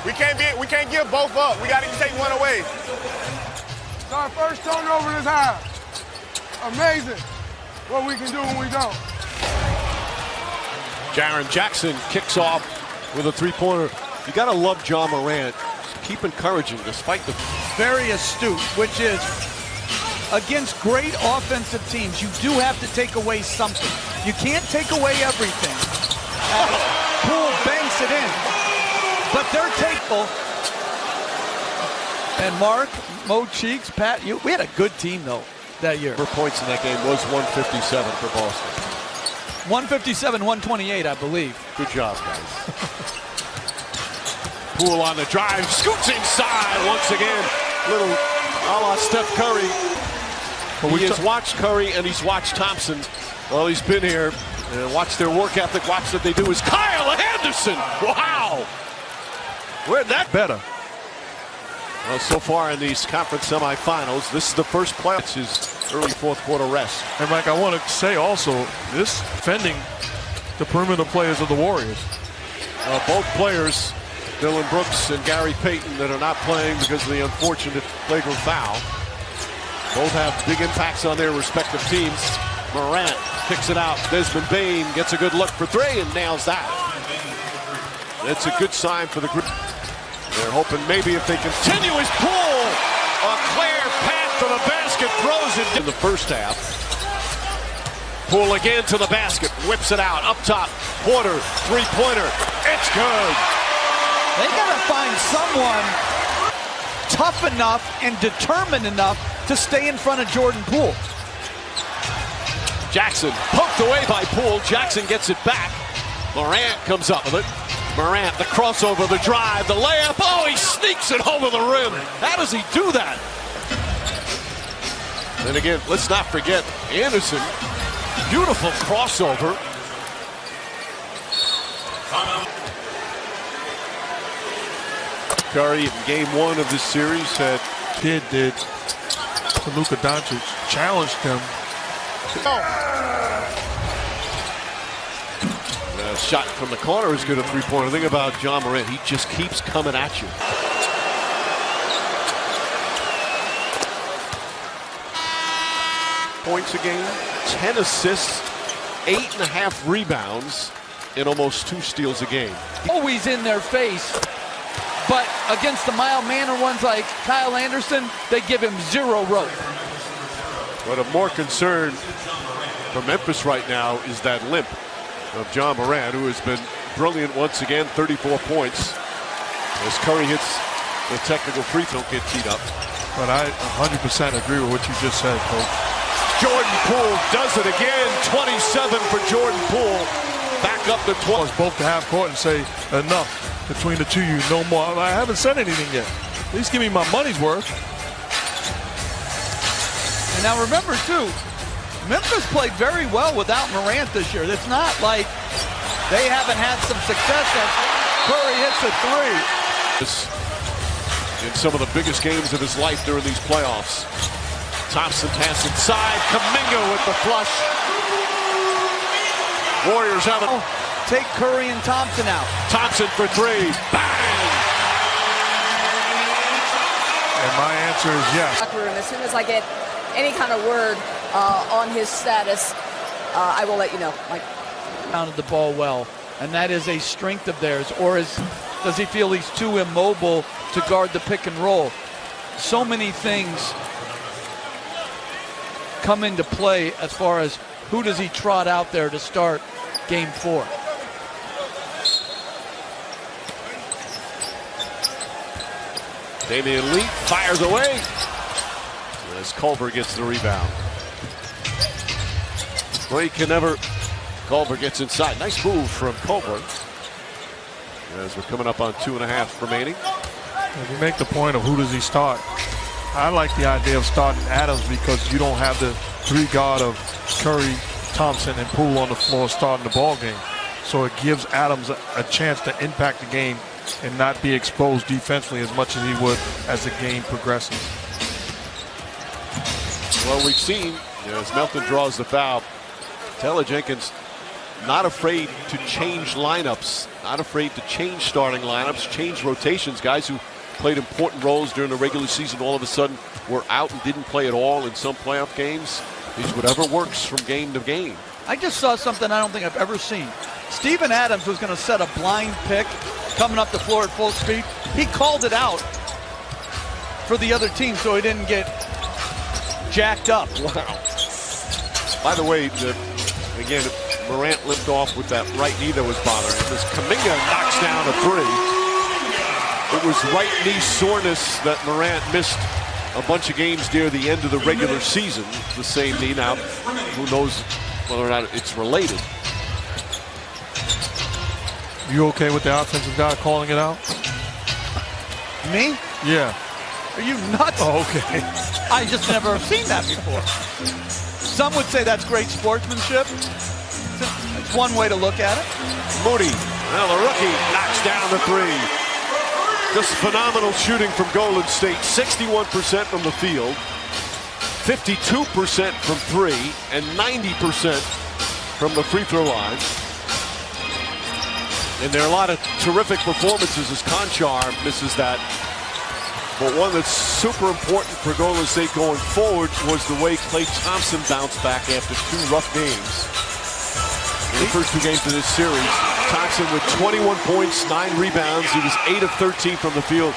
We can't give both up. We got to take one away. It's our first turnover this half. Amazing what we can do when we don't. Jaren Jackson kicks off with a three-pointer. You got to love John Morant. Keep encouraging despite the... Very astute, which is against great offensive teams, you do have to take away something. You can't take away everything. Poole banks it in, but they're takeful. And Mark, Mo Cheeks, Pat, we had a good team though that year. For points in that game was 157 for Boston. 157, 128, I believe. Good job, guys. Poole on the drive, scoots inside once again. Little a la Steph Curry. He has watched Curry and he's watched Thompson while he's been here. And watch their work ethic, watch what they do is Kyle Anderson. Wow. Where'd that better? Well, so far in these conference semifinals, this is the first play. It's his early fourth quarter rest. And Mike, I want to say also, this defending the perimeter players of the Warriors. Both players, Dylan Brooks and Gary Payton, that are not playing because of the unfortunate flagrant foul. Both have big impacts on their respective teams. Morant kicks it out. Desmond Bane gets a good look for three and nails that. That's a good sign for the group. They're hoping maybe if they continue his pull, a clear path to the basket, throws it in the first half. Pull again to the basket, whips it out, up top. Porter, three-pointer, it's good. They got to find someone tough enough and determined enough to stay in front of Jordan Poole. Jackson poked away by Poole. Jackson gets it back. Morant comes up with it. Morant, the crossover, the drive, the layup. Oh, he sneaks it over the rim. How does he do that? And again, let's not forget Anderson. Beautiful crossover. Curry in game one of this series had Kid did to Luka Doncic, challenged him. Shot from the corner is good, a three-pointer. The thing about John Morant, he just keeps coming at you. Points a game, 10 assists, 8.5 rebounds, and almost 2 steals a game. Always in their face, but against the mild-mannered ones like Kyle Anderson, they give him zero rope. But of more concern for Memphis right now is that limp of John Morant, who has been brilliant once again, 34 points. As Curry hits the technical free throw, get teed up. But I 100% agree with what you just said, Coach. Jordan Poole does it again, 27 for Jordan Poole. Back up to 12. Both to half court and say, enough between the two of you, no more. I haven't said anything yet. At least give me my money's worth. And now remember, too, Memphis played very well without Morant this year. It's not like they haven't had some success as Curry hits a three. In some of the biggest games of his life during these playoffs. Thompson pass inside, Kuminga with the flush. Warriors have it. Take Curry and Thompson out. Thompson for three, bang! And my answer is yes. As soon as I get any kind of word on his status, I will let you know. Mike. Pounded the ball well, and that is a strength of theirs. Or does he feel he's too immobile to guard the pick and roll? So many things come into play as far as who does he trot out there to start game 4. Damian Lee fires away as Culver gets the rebound. Well, he can never. Culver gets inside. Nice move from Culver. As we're coming up on 2.5 remaining. If you make the point of who does he start, I like the idea of starting Adams because you don't have the 3-guard of Curry, Thompson, and Poole on the floor starting the ball game. So it gives Adams a chance to impact the game and not be exposed defensively as much as he would as the game progresses. Well, we've seen as Melton draws the foul, Taylor Jenkins not afraid to change lineups, not afraid to change starting lineups, change rotations. Guys who played important roles during the regular season all of a sudden were out and didn't play at all in some playoff games. It's whatever works from game to game. I just saw something I don't think I've ever seen. Steven Adams was going to set a blind pick coming up the floor at full speed. He called it out for the other team so he didn't get jacked up. Wow. By the way, again, Morant limped off with that right knee that was bothering him. As Kuminga knocks down a three. It was right knee soreness that Morant missed a bunch of games near the end of the regular season. The same knee. Now, who knows whether or not it's related. You okay with the offensive guy calling it out? Me? Yeah. Are you nuts? Oh, okay. I just never have seen that before. Some would say that's great sportsmanship. It's one way to look at it. Moody, well, the rookie knocks down the three. Just phenomenal shooting from Golden State. 61% from the field, 52% from three, and 90% from the free throw line. And there are a lot of terrific performances as Conchar misses that. But one that's super important for Golden State going forward was the way Klay Thompson bounced back after 2 rough games. In the first 2 games of this series, Thompson with 21 points, 9 rebounds. He was 8 of 13 from the field.